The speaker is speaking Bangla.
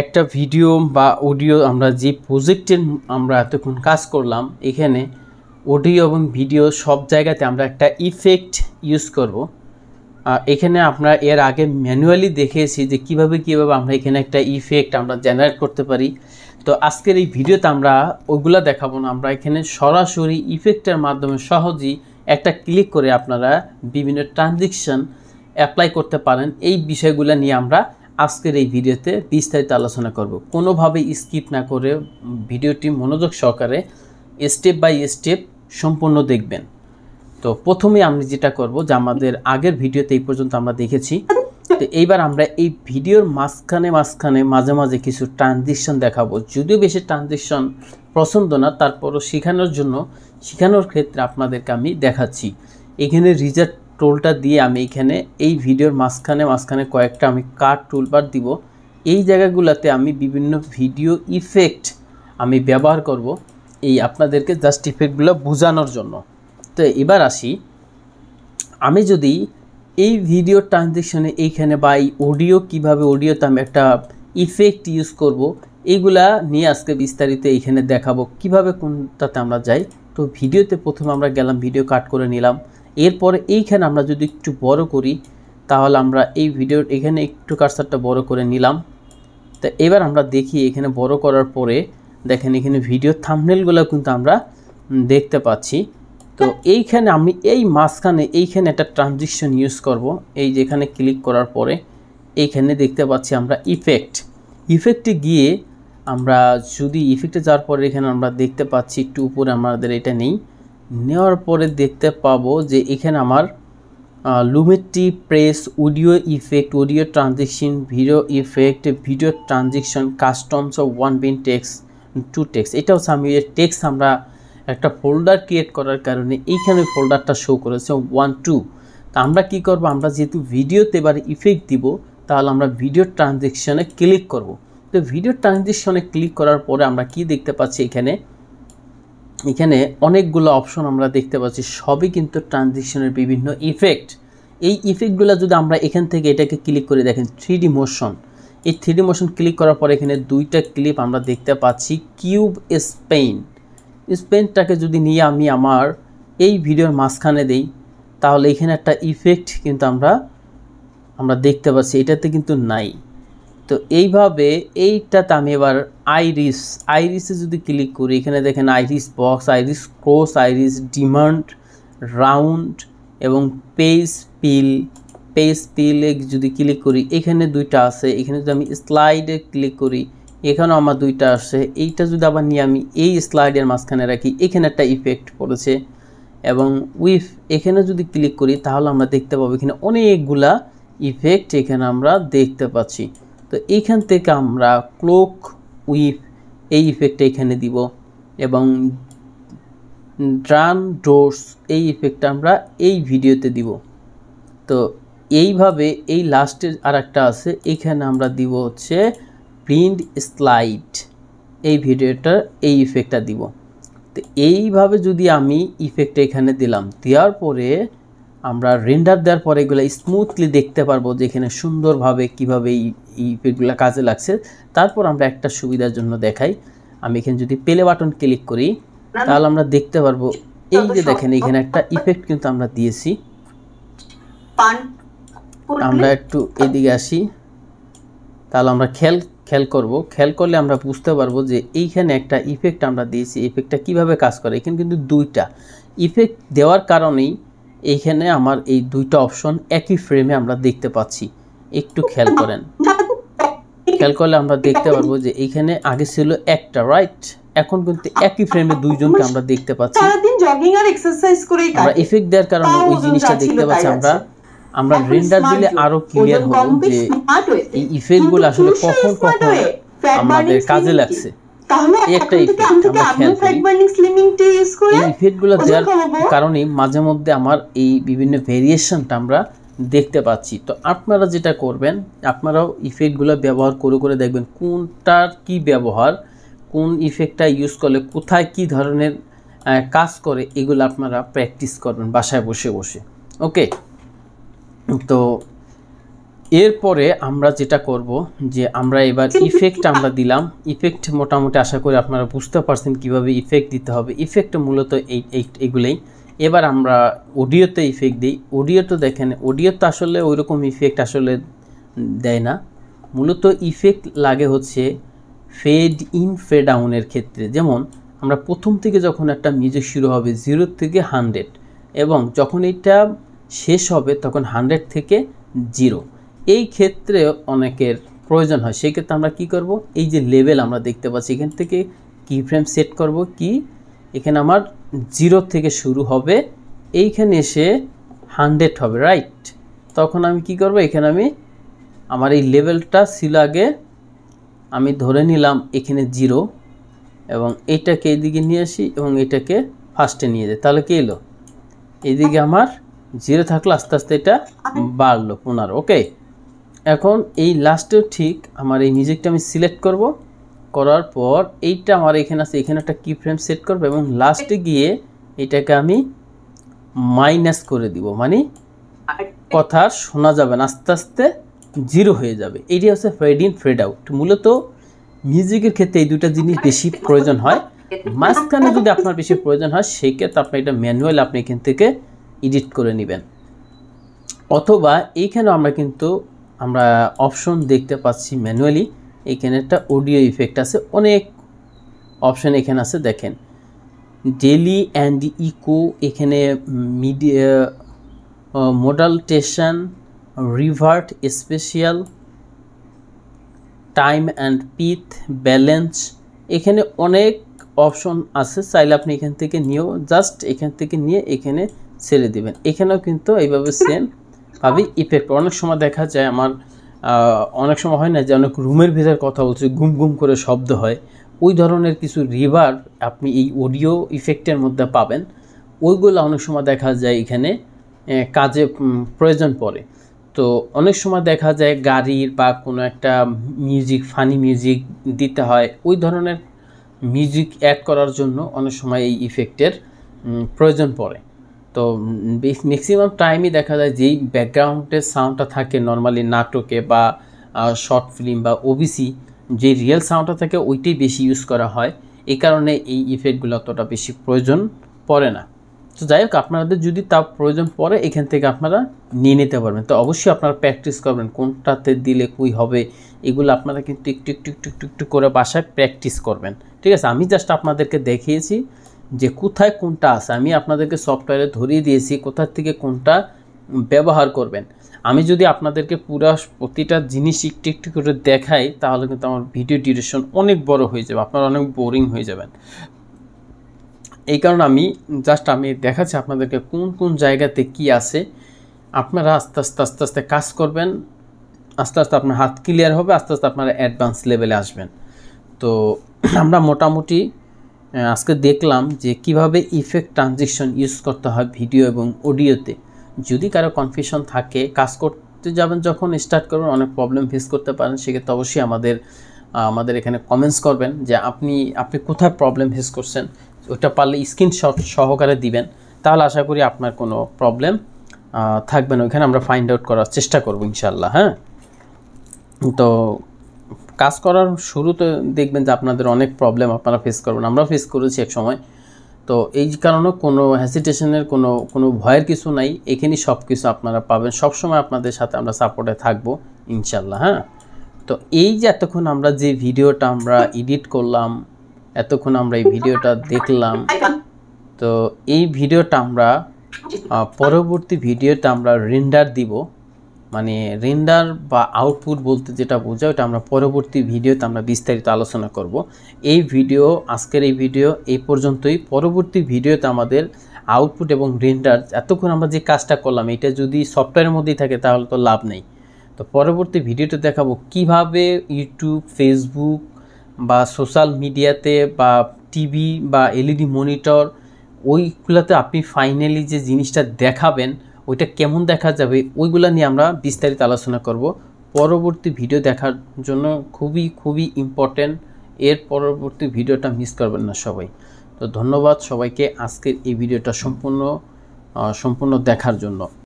একটা ভিডিও বা অডিও আমরা যে প্রজেক্টে আমরা এতক্ষণ কাজ করলাম, এখানে অডিও এবং ভিডিও সব জায়গাতে আমরা একটা ইফেক্ট ইউজ করব। এখানে আমরা এর আগে ম্যানুয়ালি দেখেছি যে কিভাবে আমরা এখানে একটা ইফেক্ট আমরা জেনারেট করতে পারি। তো আজকের এই ভিডিওতে আমরা ওইগুলো দেখাবো না, আমরা এখানে সরাসরি ইফেক্টের মাধ্যমে সহজেই একটা ক্লিক করে আপনারা বিভিন্ন ট্রানজিশন অ্যাপ্লাই করতে পারেন। এই বিষয়গুলো নিয়ে আমরা আজকের এই ভিডিওতে বিস্তারিত আলোচনা করব। কোনোভাবেই স্কিপ না করে ভিডিওটি মনোযোগ সহকারে স্টেপ বাই স্টেপ সম্পূর্ণ দেখবেন। তো প্রথমে আমি যেটা করব যে আমাদের আগের ভিডিওতে এই পর্যন্ত আমরা দেখেছি, তো এইবার আমরা এই ভিডিওর মাঝখানে মাঝে মাঝে কিছু ট্রানজিশন দেখাবো। যদিও বেশি ট্রানজিশন পছন্দ না, তারপরও শেখানোর ক্ষেত্রে আপনাদেরকে আমি দেখাচ্ছি। এখানে রিজার্ভ টুলটা দিয়ে আমি এখানে এই ভিডিওর মাঝখানে কয়েকটা আমি কাট টুলবার দিব। এই জায়গাগুলোতে আমি বিভিন্ন ভিডিও ইফেক্ট আমি ব্যবহার করব এই আপনাদেরকে জাস্ট ইফেক্টগুলো বোঝানোর জন্য। তো এবার আসি, আমি যদি এই ভিডিও ট্রানজিশনে এইখানে বা এই কীভাবে অডিওতে আমি একটা ইফেক্ট ইউজ করব, এইগুলা নিয়ে আজকে বিস্তারিত এইখানে দেখাবো কিভাবে কোনটাতে আমরা যাই। তো ভিডিওতে প্রথমে আমরা গেলাম, ভিডিও কাট করে নিলাম। এরপরে এইখানে আমরা যদি একটু বড় করি, তাহলে আমরা এই ভিডিওর এখানে একটু কার্সারটা বড় করে নিলাম। তো এবার আমরা দেখি এখানে বড় করার পরে দেখেন এখানে ভিডিও থাম্বনেলগুলো কিন্তু আমরা দেখতে পাচ্ছি। তো এইখানে আমি এই মাঝখানে এইখানে একটা ট্রানজিশন ইউজ করব। এই যেখানে ক্লিক করার পরে এইখানে দেখতে পাচ্ছি আমরা ইফেক্টে গিয়ে আমরা যদি ইফেক্টে যাওয়ার পরে এখানে আমরা দেখতে পাচ্ছি একটু উপরে আমাদের এটা নেওয়ার পরে দেখতে পাবো যে এখানে আমার Lumetri presets, audio effect, audio transition, video effect, video transition, customs of 1 bin text 2 text. এটা হচ্ছে আমি টেক্সট আমরা একটা ফোল্ডার ক্রিয়েট করার কারণে এইখানে ফোল্ডারটা শো করেছে 1 2। তো আমরা কি করব, আমরা যেহেতু ভিডিওতে এবার ইফেক্ট দিব, তাহলে আমরা ভিডিও ট্রানজিশনে ক্লিক করব। তো ভিডিও ট্রানজিশনে ক্লিক করার পরে আমরা কি দেখতে পাচ্ছি, এখানে অনেকগুলো অপশন আমরা দেখতে পাচ্ছি, সবই কিন্তু ট্রানজিশনের বিভিন্ন ইফেক্ট। এই ইফেক্টগুলো যদি আমরা এখান থেকে এটাকে ক্লিক করে দেখেন 3D মোশন, এই 3D মোশন ক্লিক করার পরে এখানে দুইটা ক্লিপ আমরা দেখতে পাচ্ছি। কিউব স্পেনটাকে যদি নিয়ে আমি আমার এই ভিডিওর মাঝখানে দেই, তাহলে এখানে একটা ইফেক্ট কিন্তু আমরা দেখতে পাচ্ছি, এটাতে কিন্তু নাই। তো এইভাবে এইটাতে আমি এবার আইরিসে যদি ক্লিক করি, এখানে দেখেন iris box, iris cross, iris demand, round এবং পেজ পিলে যদি ক্লিক করি, এখানে দুইটা আছে। এখানে যদি আমি স্লাইডে ক্লিক করি, এখানেও আমার দুইটা আসছে। এইটা যদি আবার নিয়ে আমি এই স্লাইডের মাঝখানে রাখি, এখানে একটা ইফেক্ট পড়েছে। এবং এখানে যদি ক্লিক করি, তাহলে আমরা দেখতে পাবো এখানে অনেকগুলা ইফেক্ট এখানে আমরা দেখতে পাচ্ছি। তো এইখান থেকে আমরা ক্লোক এই ইফেক্টটা এখানে দিব এবং ড্রাম ডোরস এই ইফেক্টটা আমরা এই ভিডিওতে দিব। তো এইভাবে এই লাস্টের আর একটা আছে, এখানে আমরা দিব হচ্ছে প্রিন্ট স্লাইড, এই ভিডিওটা এই ইফেক্টটা দিব। তো এইভাবে যদি আমি ইফেক্টটা এখানে দিলাম, দেওয়ার পরে আমরা রেন্ডার দেওয়ার পরে এগুলো স্মুথলি দেখতে পারবো যে এখানে সুন্দরভাবে কীভাবে এই ইফেক্টগুলো কাজে লাগছে। তারপর আমরা একটা সুবিধার জন্য দেখাই, আমি এখানে যদি প্লে বাটন ক্লিক করি, তাহলে আমরা দেখতে পারবো এই যে দেখেন এখানে একটা ইফেক্ট কিন্তু আমরা দিয়েছি। আমরা একটু এদিকে আসি, তাহলে আমরা খেয়াল করলে আমরা বুঝতে পারবো যে এইখানে একটা ইফেক্ট আমরা দিয়েছি। ইফেক্টটা কিভাবে কাজ করে, এখানে কিন্তু দুইটা ইফেক্ট দেওয়ার কারণেই এইখানে আমার এই দুইটা অপশন একই ফ্রেমে আমরা দেখতে পাচ্ছি। একটু খেয়াল করলে আমরা দেখতে পারবো যে এইখানে আগে ছিল একটা, রাইট, এখন কিন্তু একই ফ্রেমে দুইজনকে আমরা দেখতে পাচ্ছি। সারাদিন জগিং আর এক্সারসাইজ করেই আমরা ইফেক্ট দেওয়ার কারণে ওই জিনিসটা দেখতে পাচ্ছি। আমরা রেন্ডার দিলে আরো ক্লিয়ার হবে যে এই ইফেক্টগুলো আসলে কখন আমাদের কাজে লাগছে। এই একটা ইফেক্ট আমরা খেয়াল করি, এই ইফেক্টগুলো দেওয়ার কারণে মাঝে মধ্যে আমার এই বিভিন্ন ভেরিয়েশনটা আমরা দেখতে পাচ্ছি। তো আপনারা যেটা করবেন, আপনারাও ইফেক্টগুলো ব্যবহার করে দেখবেন কোনটার কি ব্যবহার, কোন ইফেক্টটা ইউজ করলে কোথায় কি ধরনের কাজ করে, এগুলো আপনারা প্র্যাকটিস করবেন বাসায় বসে। ওকে, তো এরপরে আমরা যেটা করব যে আমরা এবার ইফেক্ট আমরা দিলাম। ইফেক্ট মোটামুটি আশা করি আপনারা বুঝতে পারছেন কিভাবে ইফেক্ট দিতে হবে। ইফেক্ট মূলত এগুলোই। এবার আমরা অডিওতে ইফেক্ট দিই। অডিওতে দেখেন, অডিওতে আসলে ওইরকম ইফেক্ট আসলে দেয় না। মূলত ইফেক্ট লাগে হচ্ছে ফেড ইন ফেড ডাউনের ক্ষেত্রে। যেমন আমরা প্রথম থেকে যখন একটা মিউজিক শুরু হবে 0 থেকে 100 এবং যখন এটা শেষ হবে তখন 100 থেকে 0, এই ক্ষেত্রে অনেকের প্রয়োজন হয়। সেই ক্ষেত্রে আমরা কি করব, এই যে লেভেল আমরা দেখতে পাচ্ছি এখান থেকে কি ফ্রেম সেট করব, কি এখানে আমার 0 থেকে শুরু হবে, এইখানে এসে 100 হবে, রাইট। তখন আমি কি করব, এখানে আমি আমার এই লেভেলটা ছিল আগে, আমি ধরে নিলাম এখানে 0 এবং এইটাকে এইদিকে নিয়ে আসি এবং এটাকে ফার্স্টে নিয়ে যাই। তাহলে কি এলো, এইদিকে আমার 0 থাকলো, আস্তে আস্তে এটা বাড়লো 15। ওকে, এখন এই লাস্টেও ঠিক আমার এই মিউজিকটা আমি সিলেক্ট করব, করার পর এইটা আমার এখানে আছে, এখানে একটা কি ফ্রেম সেট করব এবং লাস্টে গিয়ে এটাকে আমি মাইনাস করে দিব, মানে কথা শোনা যাবে না, আস্তে আস্তে 0 হয়ে যাবে। এইটি হচ্ছে ফেড ইন ফেড আউট। মূলত মিউজিকের ক্ষেত্রে এই দুটা জিনিস বেশি প্রয়োজন হয়। মাঝখানে যদি আপনার বেশি প্রয়োজন হয় সেই ক্ষেত্রে আপনি এটা ম্যানুয়াল আপনি এখান থেকে এডিট করে নেবেন। অথবা এইখানে আমরা অপশন দেখতে পাচ্ছি ম্যানুয়ালি, এখানে একটা অডিও ইফেক্ট আছে, অনেক অপশন এখানে আছে দেখেন, ডেলি অ্যান্ড ইকো, এখানে media modulation, reverb, special, time and pitch, balance, এখানে অনেক অপশন আছে। চাইলে আপনি এখান থেকে নিয়েও জাস্ট এখান থেকে নিয়ে এখানে ছেড়ে দিবেন। এখানেও কিন্তু এইভাবে সেম ভাবে ইফেক্ট। অনেক সময় দেখা যায় আমার অনেক সময় হয় না যে অনেক রুমের ভিতরে কথা বলছে, গুম গুম করে শব্দ হয়, ওই ধরনের কিছু রিভার্ব আপনি এই অডিও ইফেক্টের মধ্যে পাবেন। ওইগুলো অনেক সময় দেখা যায় এখানে কাজে প্রয়োজন পড়ে। তো অনেক সময় দেখা যায় গাড়ির বা কোনো একটা মিউজিক, ফানি মিউজিক দিতে হয়, ওই ধরনের মিউজিক অ্যাড করার জন্য অনেক সময় এই ইফেক্টের প্রয়োজন পড়ে। তো ম্যাক্সিমাম টাইমই দেখা যায় যেই ব্যাকগ্রাউন্ডের সাউন্ডটা থাকে নর্মালি নাটকে বা শর্ট ফিল্ম বা ওবিসি, যে রিয়েল সাউন্ডটা থাকে ওইটাই বেশি ইউজ করা হয়। এই কারণে এই ইফেক্টগুলো অতটা বেশি প্রয়োজন পড়ে না। তো যাই হোক, আপনাদের যদি তা প্রয়োজন পড়ে এখান থেকে আপনারা নিয়ে নিতে পারবেন। তো অবশ্যই আপনারা প্র্যাকটিস করবেন কোনটাতে দিলে কই হবে, এগুলো আপনারা কিন্তু একটু একটু একটু একটু একটু করে বাসায় প্র্যাকটিস করবেন, ঠিক আছে। আমি জাস্ট আপনাদেরকে দেখিয়েছি যে কোথায় কোনটা আছে, আমি আপনাদেরকে সফটওয়্যারে ধরিয়ে দিয়েছি কোথা থেকে কোনটা ব্যবহার করবেন। আমি যদি আপনাদেরকে পুরো প্রতিটা জিনিস একটু একটু করে দেখাই তাহলে কিন্তু আমার ভিডিও ডিউরেশন অনেক বড় হয়ে যাবে, আপনারা অনেক বোরিং হয়ে যাবেন। এই কারণে আমি দেখাচ্ছি আপনাদেরকে কোন কোন জায়গাতে কি আছে। আপনারা আস্তে আস্তে আস্তে আস্তে কাজ করবেন, আস্তে আস্তে আপনার হাত ক্লিয়ার হবে, আস্তে আস্তে আপনারা অ্যাডভান্স লেভেলে আসবেন। তো আমরা মোটামুটি আজকে দেখলাম যে কিভাবে ইফেক্ট ট্রানজিশন ইউজ করতে হয় ভিডিও এবং অডিওতে। যদি কারো কনফিউশন থাকে, কাজ করতে যাবেন যখন স্টার্ট করবেন অনেক প্রবলেম ফেস করতে পারেন, সেক্ষেত্রে অবশ্যই আমাদের এখানে কমেন্টস করবেন যে আপনি কোথায় প্রবলেম ফেস করছেন, ওইটা পারলে স্ক্রিনশট সহকারে দিবেন, তাহলে আশা করি আপনার কোনো প্রবলেম থাকবে না। ওইখানে আমরা ফাইন্ড আউট করার চেষ্টা করব ইনশাল্লাহ। হ্যাঁ, তো কাজ করার শুরুতে দেখবেন যে আপনাদের অনেক প্রবলেম আপনারা ফেস করবেন, আমরা ফেস করেছি এক সময়। তো এই কারণে কোনো হেসিটেশনের কোনো ভয়ের কিছু নাই, এখানেই সব কিছু আপনারা পাবেন। সবসময় আপনাদের সাথে আমরা সাপোর্টে থাকবো ইনশাল্লাহ। হ্যাঁ, তো এই যে এতক্ষণ আমরা যে ভিডিওটা আমরা এডিট করলাম, এতক্ষণ আমরা এই ভিডিওটা দেখলাম, তো এই ভিডিওটা আমরা পরবর্তী ভিডিওতে আমরা রেন্ডার দিব, মানে রেন্ডার বা আউটপুট বলতে যেটা বোঝায় ওটা আমরা পরবর্তী ভিডিওতে আমরা বিস্তারিত আলোচনা করব। আজকের এই ভিডিও এই পর্যন্তই। পরবর্তী ভিডিওতে আমাদের আউটপুট এবং রেন্ডার, এতক্ষণ আমরা যে কাজটা করলাম এটা যদি সফটওয়্যারের মধ্যেই থাকে তাহলে তো লাভ নেই। তো পরবর্তী ভিডিওতে দেখাবো কিভাবে ইউটিউব, ফেসবুক বা সোশ্যাল মিডিয়াতে বা টিভি বা এলইডি মনিটর ওইগুলোতে আপনি ফাইনালি যে জিনিসটা দেখাবেন ওইটা কেমন দেখা যাবে, ওইগুলা নিয়ে আমরা বিস্তারিত আলোচনা করব। পরবর্তী ভিডিও দেখার জন্য খুবই খুবই ইম্পর্টেন্ট, এর পরবর্তী ভিডিওটা মিস করবেন না সবাই। তো ধন্যবাদ সবাইকে আজকের এই ভিডিওটা সম্পূর্ণ দেখার জন্য।